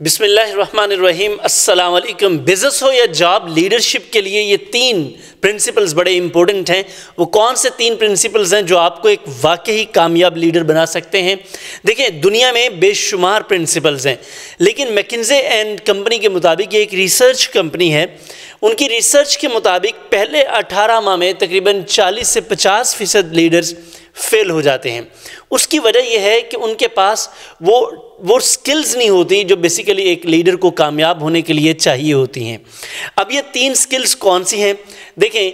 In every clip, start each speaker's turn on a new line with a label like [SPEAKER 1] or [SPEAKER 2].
[SPEAKER 1] بسم اللہ الرحمن الرحیم۔ السلام علیکم۔ بزنس ہو یا جاب، لیڈرشپ کے لیے یہ تین پرنسپلز بڑے امپورٹنٹ ہیں۔ وہ کون سے تین پرنسپلز ہیں جو آپ کو ایک واقعی کامیاب لیڈر بنا سکتے ہیں؟ دیکھیں، دنیا میں بے شمار پرنسپلز ہیں، لیکن میکنزے اینڈ کمپنی کے مطابق، یہ ایک ریسرچ کمپنی ہے، ان کی ریسرچ کے مطابق پہلے 18 ماہ میں تقریباً 40 سے 50% لیڈرز فیل ہو جاتے ہیں۔ اس کی وجہ یہ ہے کہ ان کے پاس وہ سکلز نہیں ہوتی جو بیسیکلی ایک لیڈر کو کامیاب ہونے کے لیے چاہیے ہوتی ہیں۔ اب یہ تین سکلز کون سی ہیں؟ دیکھیں،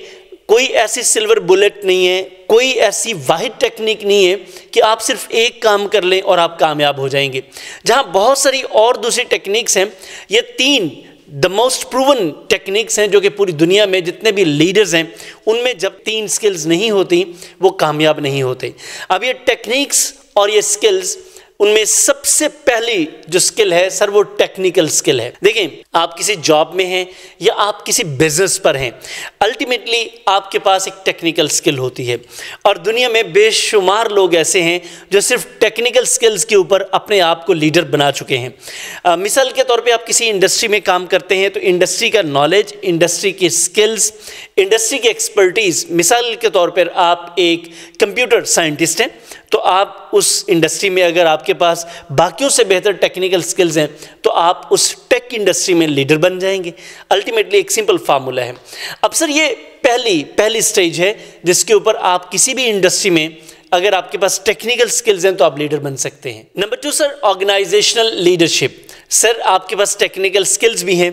[SPEAKER 1] کوئی ایسی سلور بلیٹ نہیں ہے، کوئی ایسی واحد ٹیکنیک نہیں ہے کہ آپ صرف ایک کام کر لیں اور آپ کامیاب ہو جائیں گے۔ جہاں بہت ساری اور دوسری ٹیکنیکس ہیں، یہ تین موسٹ پروون ٹیکنیکس ہیں جو کہ پوری دنیا میں جتنے بھی لیڈرز ہیں ان میں جب تین سکلز نہیں ہوتی وہ کامیاب نہیں ہوتے۔ اب یہ ٹیکنیکس اور یہ سکلز، ان میں سب سے پہلی جو سکل ہے سر، وہ ٹیکنیکل سکل ہے۔ دیکھیں، آپ کسی جاب میں ہیں یا آپ کسی بزنس پر ہیں، الٹیمیٹلی آپ کے پاس ایک ٹیکنیکل سکل ہوتی ہے، اور دنیا میں بے شمار لوگ ایسے ہیں جو صرف ٹیکنیکل سکلز کے اوپر اپنے آپ کو لیڈر بنا چکے ہیں۔ مثال کے طور پہ آپ کسی انڈسٹری میں کام کرتے ہیں تو انڈسٹری کا نالج، انڈسٹری کی سکلز، انڈسٹری کی ایکسپرٹیز، مثال کے طور پر آپ ایک کمپیوٹر سائنٹسٹ ہیں تو آپ اس انڈسٹری میں اگر آپ کے پاس باقیوں سے بہتر ٹیکنیکل سکلز ہیں تو آپ اس ٹیک انڈسٹری میں لیڈر بن جائیں گے۔ الٹیمیٹلی ایک سمپل فارمولا ہے۔ اب سر، یہ پہلی سٹیج ہے جس کے اوپر آپ کسی بھی انڈسٹری میں اگر آپ کے پاس ٹیکنیکل سکلز ہیں تو آپ لیڈر بن سکتے ہیں۔ نمبر 2 سر، آرگنائزیشنل لیڈرشپ۔ سر، آپ کے پاس ٹیکنیکل سکلز بھی ہیں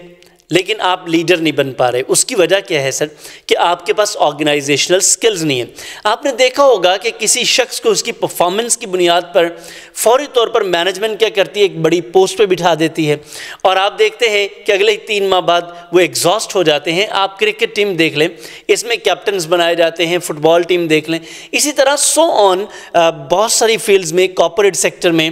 [SPEAKER 1] لیکن آپ لیڈر نہیں بن پا رہے۔ اس کی وجہ کیا ہے سر؟ کہ آپ کے پاس آرگنائزیشنل سکلز نہیں ہیں۔ آپ نے دیکھا ہوگا کہ کسی شخص کو اس کی پرفارمنس کی بنیاد پر فوری طور پر مینجمنٹ کیا کرتی ہے، ایک بڑی پوسٹ پہ بٹھا دیتی ہے، اور آپ دیکھتے ہیں کہ اگلے 3 ماہ بعد وہ ایگزاسٹ ہو جاتے ہیں۔ آپ کرکٹ ٹیم دیکھ لیں، اس میں کیپٹنز بنائے جاتے ہیں، فٹ بال ٹیم دیکھ لیں، اسی طرح بہت ساری فیلڈز میں، کارپوریٹ سیکٹر میں،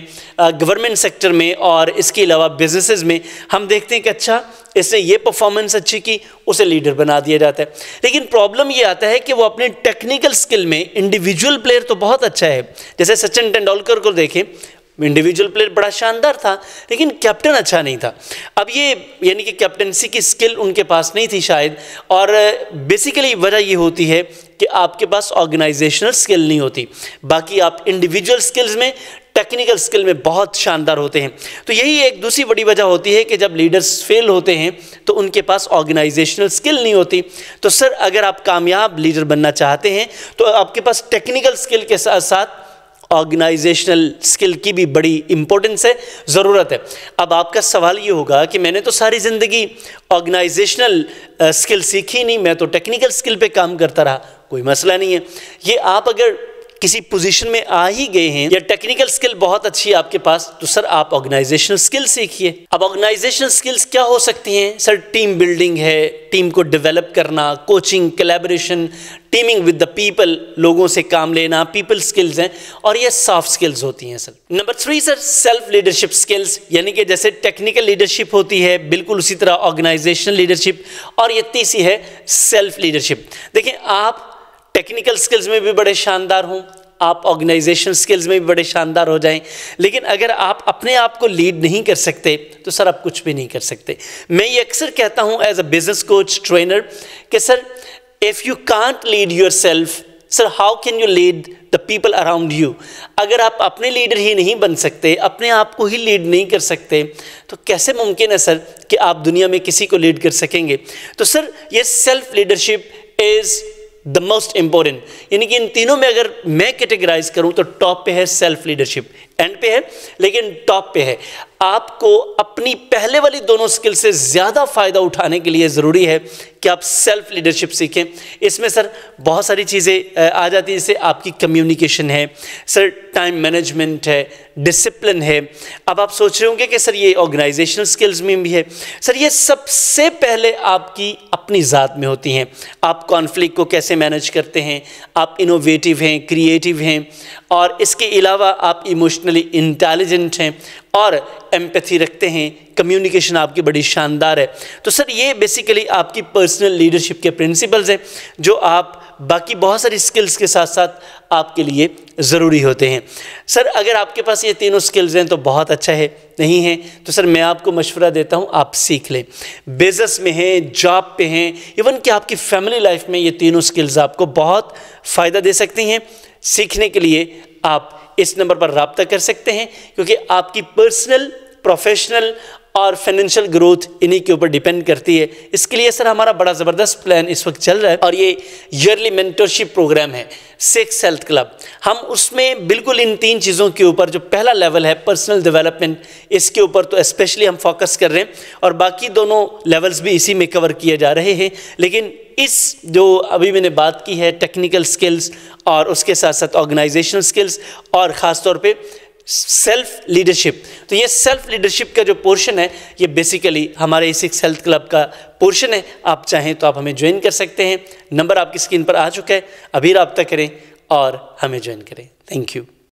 [SPEAKER 1] گورنمنٹ سیکٹر میں، اور اس کے علاوہ بزنسز میں ہم دیکھتے ہیں کہ اچھا اس نے یہ پرفارمنس اچھی کی، اسے لیڈر بنا دیا جاتا ہے۔ لیکن پرابلم یہ آتا ہے کہ وہ اپنے ٹیکنیکل سکل میں انڈیویجول پلیئر تو بہت اچھا ہے، جیسے سچن ٹینڈولکر کو دیکھیں، انڈیویجول پلیئر بڑا شاندار تھا لیکن کیپٹن اچھا نہیں تھا۔ اب یہ یعنی کہ کیپٹنسی کی سکل ان کے پاس نہیں تھی شاید، اور بیسیکلی وجہ یہ ہوتی ہے کہ آپ کے پاس آرگنائزیشنل سکل نہیں ہوتی، باقی آپ انڈیویجول سکلز میں، ٹیکنیکل سکل میں بہت شاندار ہوتے ہیں۔ تو یہی ایک دوسری بڑی وجہ ہوتی ہے کہ جب لیڈرز فیل ہوتے ہیں تو ان کے پاس آرگنائزیشنل سکل نہیں ہوتی۔ تو سر، اگر آپ کامیاب لیڈر بننا چاہتے ہیں تو آپ کے پاس ٹیکنیکل سکل کے ساتھ ساتھ آرگنائزیشنل سکل کی بھی بڑی امپورٹنس ہے، ضرورت ہے۔ اب آپ کا سوال یہ ہوگا کہ میں نے تو ساری زندگی آرگنائزیشنل سکل سیکھی نہیں، میں تو ٹیکنیکل سکل پہ کام کرتا رہا۔ کوئی مسئلہ نہیں ہے، یہ آپ اگر کسی پوزیشن میں آ ہی گئے ہیں یا ٹیکنیکل سکل بہت اچھی ہے آپ کے پاس، تو سر آپ آرگنائزیشنل سکل سیکھیے۔ اب آرگنائزیشنل سکلز کیا ہو سکتی ہیں؟ سر، ٹیم بلڈنگ ہے، ٹیم کو ڈیولپ کرنا، coaching, calibration, timing with the people, لوگوں سے کام لینا، پیپل سکلز ہیں، اور یہ سافٹ سکلز ہوتی ہیں سر۔ نمبر 3 سر، سیلف لیڈرشپ سکلز، یعنی کہ جیسے ٹیکنیکل لیڈرشپ ہوتی ہے بالکل اسی طرح آرگنائزیشنل لیڈرشپ، اور یہ تیسری ہے سیلف لیڈرشپ۔ دیکھیں، آپ ٹیکنیکل سکلز میں بھی بڑے شاندار ہوں، آپ آرگنائزیشن سکلز میں بھی بڑے شاندار ہو جائیں، لیکن اگر آپ اپنے آپ کو لیڈ نہیں کر سکتے تو سر آپ کچھ بھی نہیں کر سکتے۔ میں یہ اکثر کہتا ہوں as a business coach, trainer, کہ سر if you can't lead yourself, sir how can you lead the people around you؟ اگر آپ اپنے لیڈر ہی نہیں بن سکتے، اپنے آپ کو ہی لیڈ نہیں کر سکتے، تو کیسے ممکن ہے سر کہ آپ دنیا میں کسی کو لیڈ کر سکیں گے؟ تو سر، یہ self leadership is the most important, یعنی کہ ان تینوں میں اگر میں کیٹیگرائز کروں تو ٹاپ پہ ہے سیلف لیڈرشپ، اینڈ پہ ہے لیکن ٹاپ پہ ہے۔ آپ کو اپنی پہلے والی دونوں سکل سے زیادہ فائدہ اٹھانے کے لیے ضروری ہے کہ آپ سیلف لیڈرشپ سیکھیں۔ اس میں سر بہت ساری چیزیں آ جاتی ہیں، جیسے آپ کی کمیونیکیشن ہے، سر ٹائم مینجمنٹ ہے، ڈسپلن ہے۔ اب آپ سوچ رہے ہوں گے کہ سر یہ آرگنائزیشنل سکلز میں بھی ہے۔ سر، یہ سب سے پہلے آپ کی اپنی ذات میں ہوتی ہیں۔ آپ کانفلکٹ کو کیسے مینج کرتے ہیں، آپ انوویٹیو ہیں، کریٹیو ہیں، اور اس کے علاوہ آپ ایموشنلی انٹیلیجنٹ ہیں اور ایمپیتھی رکھتے ہیں، کمیونیکیشن آپ کی بڑی شاندار ہے۔ تو سر، یہ بیسیکلی آپ کی پرسنل لیڈرشپ کے پرنسپلز ہیں جو آپ باقی بہت ساری سکلز کے ساتھ ساتھ آپ کے لیے ضروری ہوتے ہیں۔ سر اگر آپ کے پاس یہ تینوں سکلز ہیں تو بہت اچھا ہے، نہیں ہیں تو سر میں آپ کو مشورہ دیتا ہوں آپ سیکھ لیں۔ بزنس میں ہیں، جاب پہ ہیں، ایون کہ آپ کی فیملی لائف میں یہ تینوں سکلز آپ کو بہت فائدہ دے سکتی ہیں۔ سیکھنے کے لیے آپ اس نمبر پر رابطہ کر سکتے ہیں، کیونکہ آپ کی پرسنل، پروفیشنل اور فائنینشیل گروتھ انہی کے اوپر ڈیپینڈ کرتی ہے۔ اس کے لیے سر ہمارا بڑا زبردست پلان اس وقت چل رہا ہے، اور یہ ایئرلی مینٹرشپ پروگرام ہے سکس ہیلتھ کلب۔ ہم اس میں بالکل ان تین چیزوں کے اوپر، جو پہلا لیول ہے پرسنل ڈیولپمنٹ، اس کے اوپر تو اسپیشلی ہم فوکس کر رہے ہیں، اور باقی دونوں لیولز بھی اسی میں کور کیے جا رہے ہیں۔ لیکن اس جو ابھی میں نے بات کی ہے ٹیکنیکل سکلز، اور اس کے ساتھ ساتھ آرگنائزیشنل سکلز، اور خاص طور پہ سیلف لیڈرشپ، تو یہ سیلف لیڈرشپ کا جو پورشن ہے یہ بیسیکلی ہمارے سکس ہیلتھ کلب کا پورشن ہے۔ آپ چاہیں تو آپ ہمیں جوائن کر سکتے ہیں، نمبر آپ کی اسکرین پر آ چکا ہے، ابھی رابطہ کریں اور ہمیں جوائن کریں۔ Thank you.